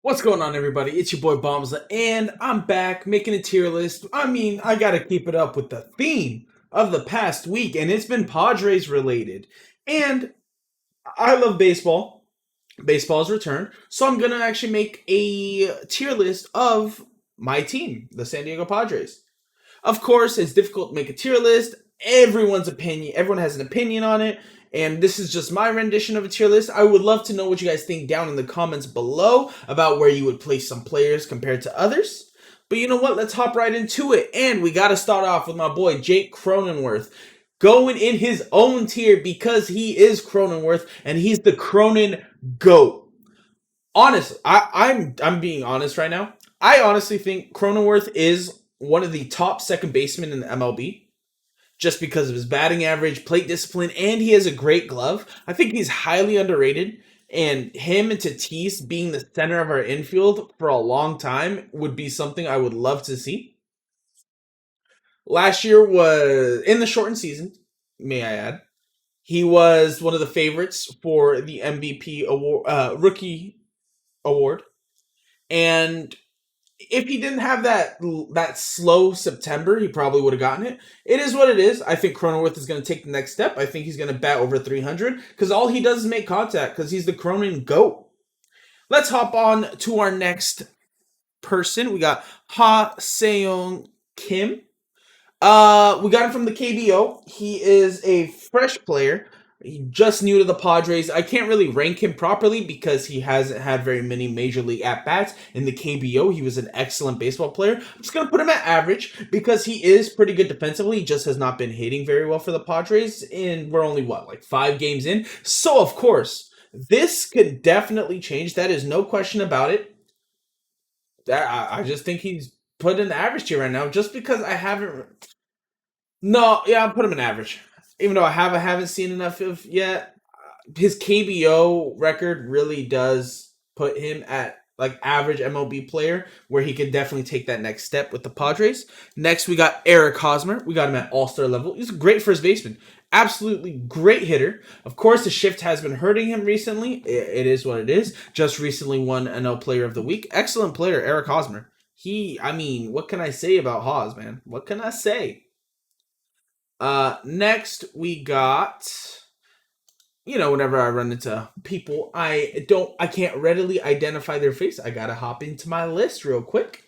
What's going on, everybody? It's your boy Bombza, and I'm back making a tier list. I gotta keep it up with the theme of the past week, and it's been Padres related. And I love baseball. Baseball's returned, so I'm gonna actually make a tier list of my team, the San Diego Padres. Of course, it's difficult to make a tier list. Everyone has an opinion on it, and this is just my rendition of a tier list. I would love to know what you guys think down in the comments below about where you would place some players compared to others. But you know what? Let's hop right into it. And we got to start off with my boy Jake Cronenworth going in his own tier because he is Cronenworth and he's the Cronin GOAT. Honestly, I'm being honest right now. I honestly think Cronenworth is one of the top second basemen in the MLB just because of his batting average, plate discipline, and he has a great glove. I think he's highly underrated, and him and Tatis being the center of our infield for a long time would be something I would love to see. Last year was in the shortened season, may I add. He was one of the favorites for the MVP award, rookie award, and if he didn't have that slow September, he probably would have gotten it. It is what it is. I think Cronenworth is going to take the next step. I think he's going to bat over 300 because all he does is make contact because he's the Cronin GOAT. Let's hop on to our next person. We got Ha Seong Kim. We got him from the KBO. He is a fresh player. He just new to the Padres. I can't really rank him properly because he hasn't had very many major league at-bats. In the KBO, he was an excellent baseball player. I'm just going to put him at average because he is pretty good defensively. He just has not been hitting very well for the Padres. And we're only, like 5 games in? So, of course, this could definitely change. That is no question about it. I just think he's put in the average tier right now just because I haven't... No, yeah, I'll put him in average. Even though I haven't seen enough of yet, his KBO record really does put him at like average MLB player, where he could definitely take that next step with the Padres. Next, we got Eric Hosmer. We got him at All-Star level. He's a great first baseman. Absolutely great hitter. Of course, the shift has been hurting him recently. It is what it is. Just recently won NL Player of the Week. Excellent player, Eric Hosmer. What can I say about Hos, man? What can I say? Next we got, whenever I run into people, I can't readily identify their face. I gotta hop into my list real quick.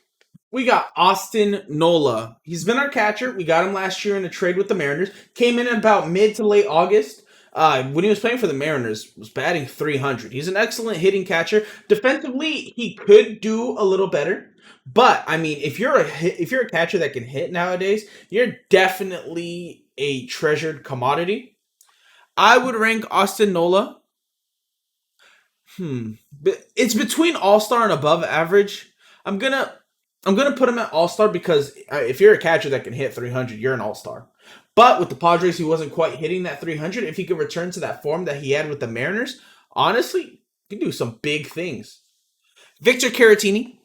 We got Austin Nola. He's been our catcher. We got him last year in a trade with the Mariners. Came in about mid to late August. When he was playing for the Mariners, was batting 300. He's an excellent hitting catcher. Defensively, he could do a little better. But if you're a catcher that can hit nowadays, you're definitely a treasured commodity. I would rank Austin Nola. It's between All-Star and above average. I'm gonna put him at All-Star because if you're a catcher that can hit 300, you're an All-Star. But with the Padres, he wasn't quite hitting that 300. If he could return to that form that he had with the Mariners, honestly, he could do some big things. Victor Caratini.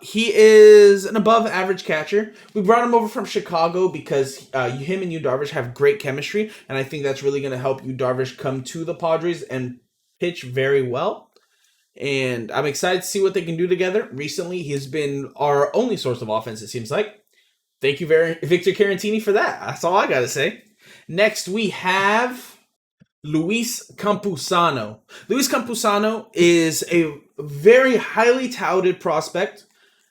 He is an above average catcher. We brought him over from Chicago because him and Yu Darvish have great chemistry, and I think that's really going to help Yu Darvish come to the Padres and pitch very well. And I'm excited to see what they can do together. Recently, he's been our only source of offense, it seems like. Thank you, Victor Caratini, for that. That's all I got to say. Next, we have Luis Campusano. Luis Campusano is a very highly touted prospect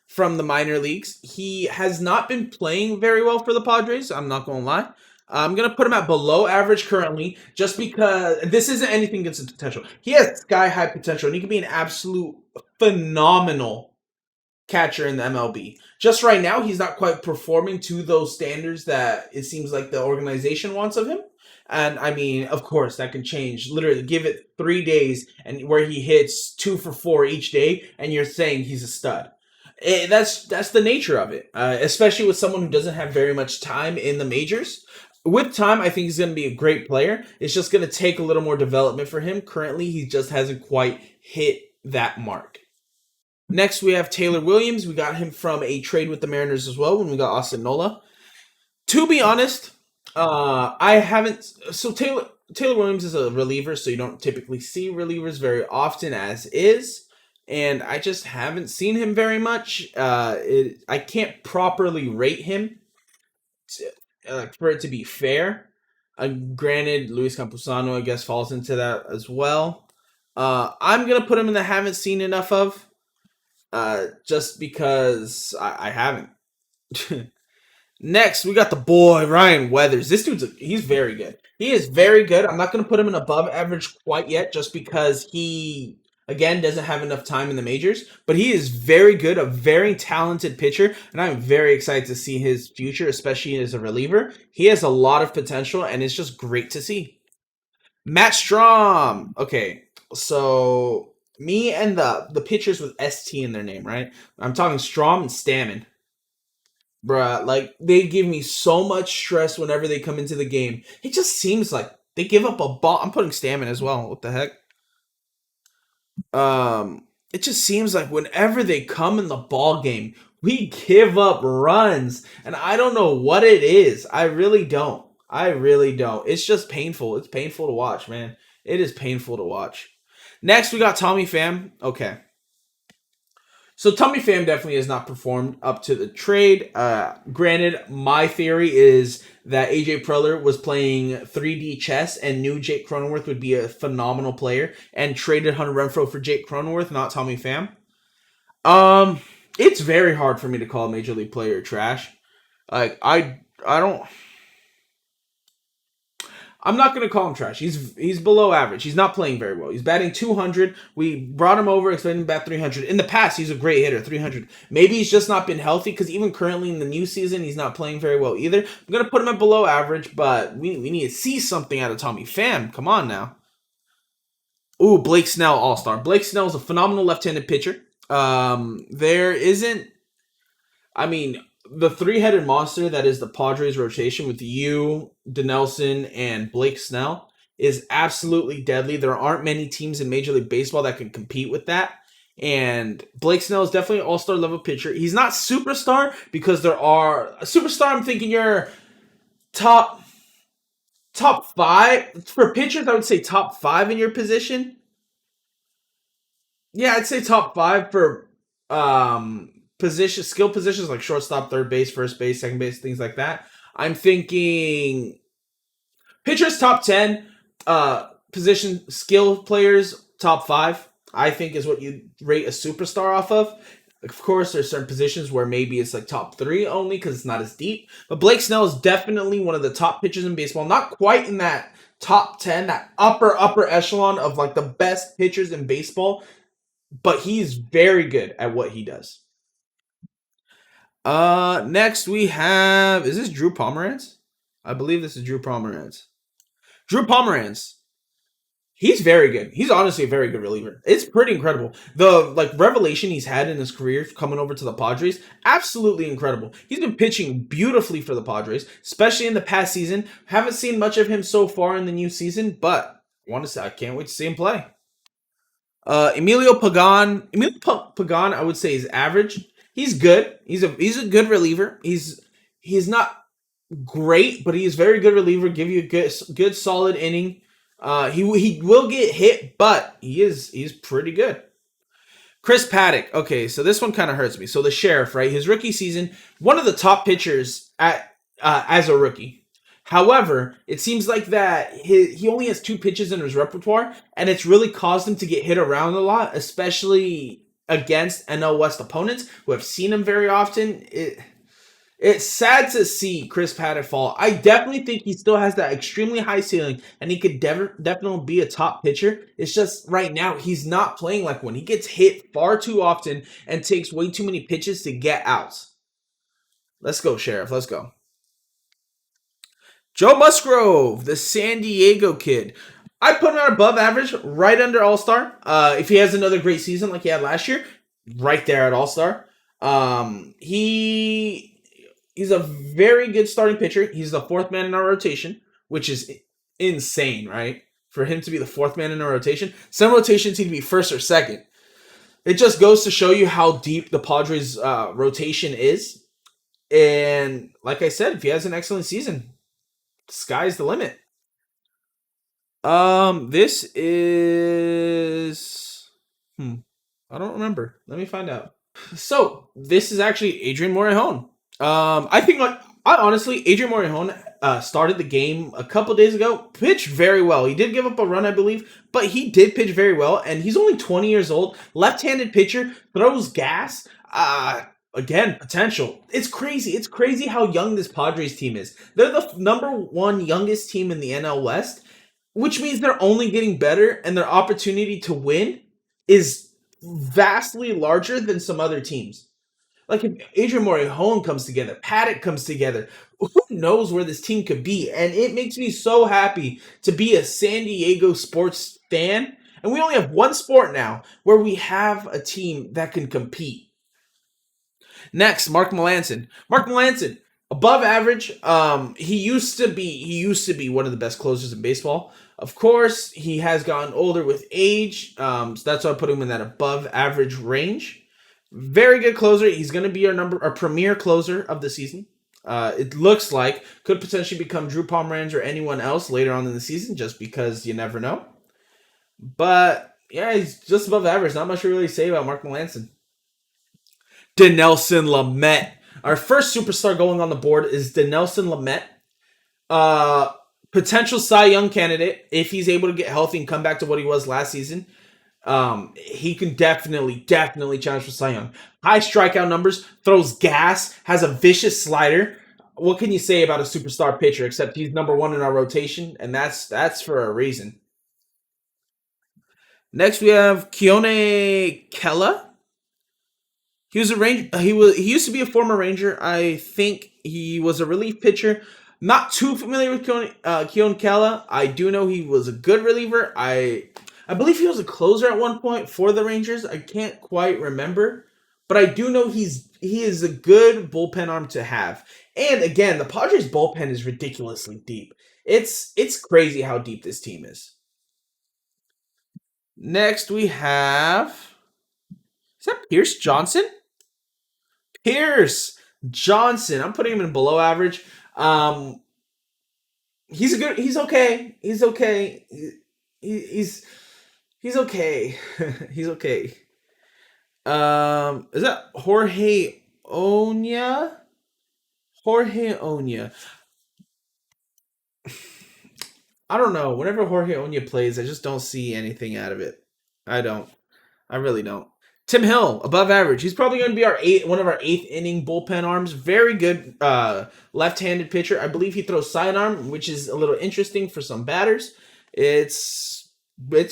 from the minor leagues. He has not been playing very well for the Padres. I'm not going to lie. I'm going to put him at below average currently just because this isn't anything against his potential. He has sky-high potential, and he can be an absolute phenomenal catcher in the MLB. Just right now, he's not quite performing to those standards that it seems like the organization wants of him. And of course, that can change. Literally, give it 3 days, and where he hits 2 for 4 each day, and you're saying he's a stud. That's the nature of it, especially with someone who doesn't have very much time in the majors. With time, I think he's going to be a great player. It's just going to take a little more development for him. Currently, he just hasn't quite hit that mark. Next, we have Taylor Williams. We got him from a trade with the Mariners as well when we got Austin Nola. To be honest, I haven't... So Taylor Williams is a reliever, so you don't typically see relievers very often as is. and I just haven't seen him very much. I can't properly rate him for it to be fair. Granted, Luis Campusano, I guess, falls into that as well. I'm gonna put him in the haven't seen enough of, just because I haven't. Next, we got the boy Ryan Weathers. This he's very good. He is very good. I'm not going to put him in above average quite yet, just because he again doesn't have enough time in the majors. But he is very good, a very talented pitcher, and I'm very excited to see his future, especially as a reliever. He has a lot of potential, and it's just great to see. Matt Strom. Okay, so me and the pitchers with ST in their name, right? I'm talking Strom and Stammen. Bruh, like they give me so much stress whenever they come into the game. It just seems like they give up a ball. I'm putting Stammen as well. What the heck? It just seems like whenever they come in the ball game, we give up runs, and I don't know what it is. I really don't. I really don't. It's just painful. It's painful to watch, man. It is painful to watch. Next, we got Tommy Pham. Okay. So Tommy Pham definitely has not performed up to the trade. Granted, my theory is that AJ Preller was playing 3D chess and knew Jake Cronenworth would be a phenomenal player and traded Hunter Renfroe for Jake Cronenworth, not Tommy Pham. It's very hard for me to call a major league player trash. Like I don't. I'm not going to call him trash. He's below average. He's not playing very well. He's batting 200. We brought him over, expecting him to bat 300. In the past, he's a great hitter, 300. Maybe he's just not been healthy, because even currently in the new season, he's not playing very well either. I'm going to put him at below average, but we need to see something out of Tommy Pham. Come on now. Ooh, Blake Snell, all-star. Blake Snell is a phenomenal left-handed pitcher. There isn't... I mean, the three-headed monster that is the Padres rotation with you, Dinelson, and Blake Snell is absolutely deadly. There aren't many teams in Major League Baseball that can compete with that. And Blake Snell is definitely an all-star level pitcher. He's not superstar, because there are a superstar. I'm thinking you're top five for pitchers. I would say top five in your position. Yeah, I'd say top five for skill positions like shortstop, third base, first base, second base, things like that. I'm thinking pitchers top 10, position skill players top 5. I think is what you rate a superstar off of. Of course, there's certain positions where maybe it's like top 3 only because it's not as deep. But Blake Snell is definitely one of the top pitchers in baseball. Not quite in that top 10, that upper echelon of like the best pitchers in baseball, but he's very good at what he does. Next we have, is this Drew Pomeranz? I believe this is Drew Pomeranz. Drew Pomeranz. He's very good. He's honestly a very good reliever. It's pretty incredible. The like revelation he's had in his career coming over to the Padres, absolutely incredible. He's been pitching beautifully for the Padres, especially in the past season. Haven't seen much of him so far in the new season, but I can't wait to see him play. Emilio Pagan. Pagan, I would say, is average. He's good. He's a good reliever. He's not great, but he's very good reliever. Give you a good solid inning. He will get hit, but he's pretty good. Chris Paddock. Okay, so this one kind of hurts me. So the Sheriff, right? His rookie season, one of the top pitchers at as a rookie. However, it seems like that he only has 2 pitches in his repertoire, and it's really caused him to get hit around a lot, especially against NL West opponents who have seen him very often. It's sad to see Chris Paddock fall. I definitely think he still has that extremely high ceiling, and he could definitely be a top pitcher. It's just right now he's not playing like one. He gets hit far too often and takes way too many pitches to get outs. Let's go, Sheriff. Let's go. Joe Musgrove, the San Diego kid. I put him at above average, right under All-Star. If he has another great season like he had last year, right there at All-Star. He's a very good starting pitcher. He's the 4th man in our rotation, which is insane, right? For him to be the 4th man in our rotation. Some rotations need to be 1st or 2nd. It just goes to show you how deep the Padres rotation is. And like I said, if he has an excellent season, sky's the limit. This is I don't remember. Let me find out. So this is actually Adrian Morejon. I think like I honestly, Adrian Morejon started the game a couple days ago. Pitched very well. He did give up a run, I believe, but he did pitch very well. And he's only 20 years old. Left-handed pitcher, throws gas. Again, potential. It's crazy. It's crazy how young this Padres team is. They're the number one youngest team in the NL West, which means they're only getting better, and their opportunity to win is vastly larger than some other teams. Like if Adrian Morejon comes together, Paddock comes together, who knows where this team could be? And it makes me so happy to be a San Diego sports fan. And we only have one sport now where we have a team that can compete. Next, Mark Melanson. Mark Melanson, above average. He used to be one of the best closers in baseball. Of course, he has gotten older with age. So that's why I put him in that above average range. Very good closer. He's going to be our premier closer of the season. It looks like could potentially become Drew Pomeranz or anyone else later on in the season, just because you never know. But yeah, he's just above average. Not much to really say about Mark Melanson. Dinelson Lamet. Our first superstar going on the board is Dinelson Lamet. Uh, Potential Cy Young candidate if he's able to get healthy and come back to what he was last season. He can definitely challenge for Cy Young. High strikeout numbers, throws gas, has a vicious slider. What can you say about a superstar pitcher except he's number one in our rotation, and that's for a reason. Next we have Keone Kella. He was a ranger. He used to be a former Ranger. I think he was a relief pitcher. Not too familiar with Keone Kella. I do know he was a good reliever. I believe he was a closer at one point for the Rangers. I can't quite remember, but I do know he is a good bullpen arm to have. And again, the Padres bullpen is ridiculously deep. It's crazy how deep this team is. Next we have, is that Pierce Johnson? Pierce Johnson. I'm putting him in below average. Um, he's okay. He's okay. He's okay. He's okay. Is that Jorge Onya? Jorge Onya. I don't know. Whenever Jorge Onya plays, I just don't see anything out of it. I don't. I really don't. Tim Hill, above average. He's probably going to be one of our eighth inning bullpen arms. Very good left-handed pitcher. I believe he throws sidearm, which is a little interesting for some batters. It's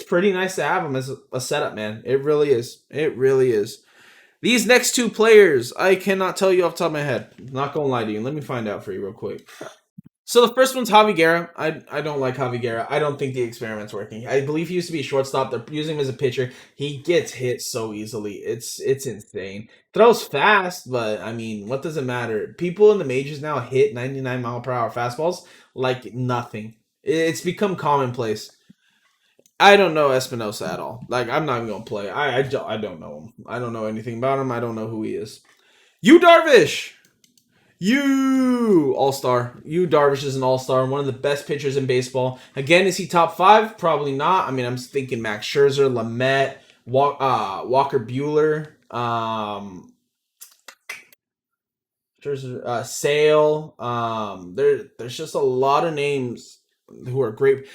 pretty nice to have him as a setup, man. It really is. It really is. These next two players, I cannot tell you off the top of my head. I'm not going to lie to you. Let me find out for you real quick. So the first one's Javi Guerra. I don't like Javi Guerra. I don't think the experiment's working. I believe he used to be a shortstop. They're using him as a pitcher. He gets hit so easily. It's insane. Throws fast, but I mean, what does it matter? People in the majors now hit 99-mile-per-hour fastballs like nothing. It's become commonplace. I don't know Espinosa at all. Like, I'm not even going to play. I don't know him. I don't know anything about him. I don't know who he is. Yu Darvish! All-star. Yu Darvish is an all-star, one of the best pitchers in baseball. Again, is he top five? Probably not. I mean, I'm thinking Max Scherzer, Lamet, Walker Buehler, Scherzer, Sale. There's just a lot of names who are great.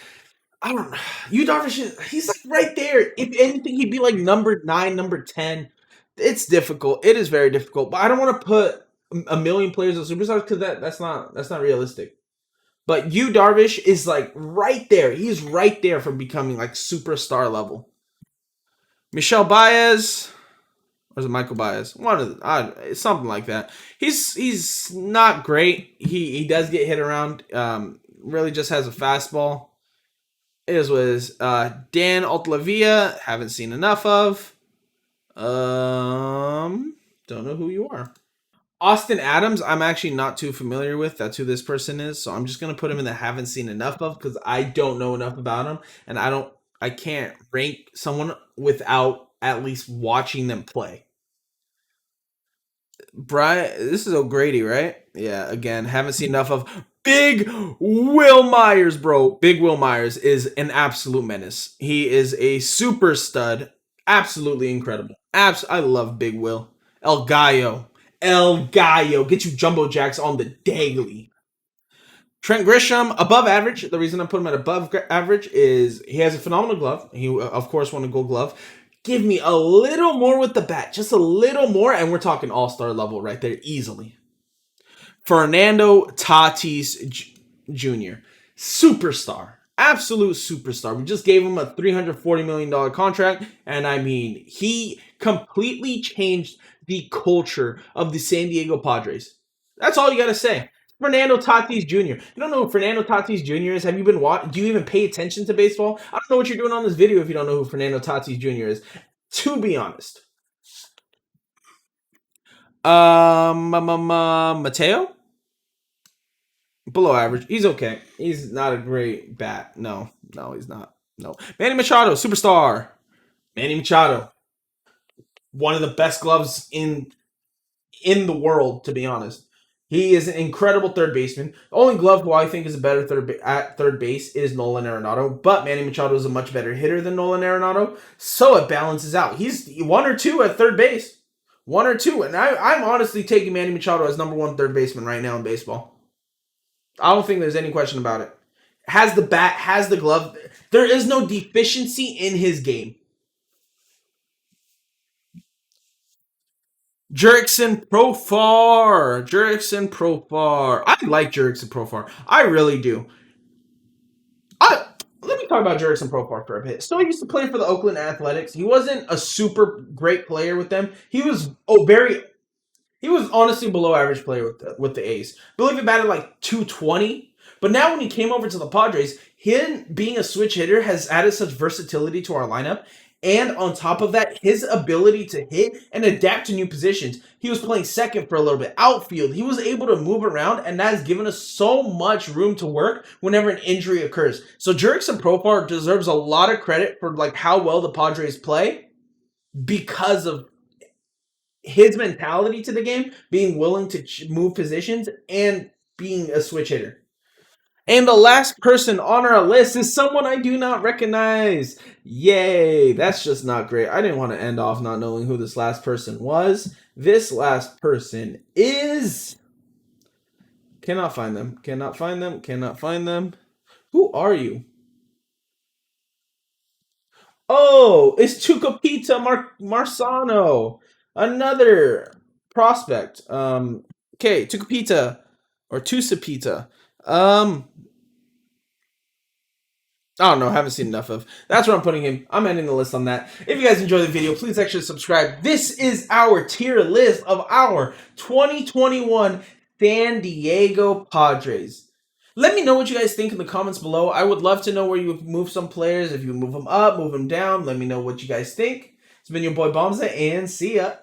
I don't know. Yu Darvish, he's like right there. If anything, he'd be like number 9, number 10. It's difficult. It is very difficult. But I don't want to put a million players as superstars because that's not realistic. But Yu Darvish is like right there. He's right there for becoming like superstar level. Michel Baez, or is it Michael Baez? One of something like that. He's not great. He does get hit around. Really just has a fastball. It was Dan Altlavia. Haven't seen enough of. Don't know who you are. Austin Adams, I'm actually not too familiar with. That's who this person is. So I'm just gonna put him in the haven't seen enough of because I don't know enough about him, and I can't rank someone without at least watching them play. Brian, this is O'Grady, right? Yeah, again, haven't seen enough of. Big Will Myers, bro. Big Will Myers is an absolute menace. He is a super stud. Absolutely incredible. I love Big Will. El Gallo. El Gallo. Get you jumbo jacks on the daily. Trent Grisham, above average. The reason I put him at above average is he has a phenomenal glove. He, of course, won a gold glove. Give me a little more with the bat. Just a little more, and we're talking all-star level right there easily. Fernando Tatis Jr. Superstar. Absolute superstar. We just gave him a $340 million contract, and I mean, he completely changed the culture of the San Diego Padres. That's all you got to say. Fernando Tatis Jr. You don't know who Fernando Tatis Jr. is? Have you been watching? Do you even pay attention to baseball? I don't know what you're doing on this video if you don't know who Fernando Tatis Jr. is. To be honest. Mateo? Below average. He's okay. He's not a great bat. No, he's not. No. Manny Machado, superstar. Manny Machado. One of the best gloves in the world, to be honest. He is an incredible third baseman. The only glove who I think is a better at third base is Nolan Arenado, but Manny Machado is a much better hitter than Nolan Arenado, so it balances out. He's 1 or 2 at third base. 1 or 2, and I'm honestly taking Manny Machado as number 1 third baseman right now in baseball. I don't think there's any question about it. Has the bat, has the glove. There is no deficiency in his game. Jurickson Profar. I like Jurickson Profar. I really do. Let me talk about Jurickson Profar for a bit. So he used to play for the Oakland Athletics. He wasn't a super great player with them. He was honestly below average player with the A's. I believe he batted like 220. But now when he came over to the Padres, him being a switch hitter has added such versatility to our lineup. And on top of that, his ability to hit and adapt to new positions. He was playing second for a little bit, outfield. He was able to move around, and that has given us so much room to work whenever an injury occurs. So Jurickson Profar deserves a lot of credit for like how well the Padres play because of his mentality to the game, being willing to move positions, and being a switch hitter. And the last person on our list is someone I do not recognize. Yay, that's just not great. I didn't want to end off not knowing who this last person was. This last person is... Cannot find them. Who are you? Oh, it's Tucupita Marsano. Another prospect. Okay, Tucupita or Tusapita. I don't know. Haven't seen enough of. That's where I'm putting him. I'm ending the list on that. If you guys enjoyed the video, please actually subscribe. This is our tier list of our 2021 San Diego Padres. Let me know what you guys think in the comments below. I would love to know where you would move some players. If you move them up, move them down. Let me know what you guys think. It's been your boy Bombza, and see ya.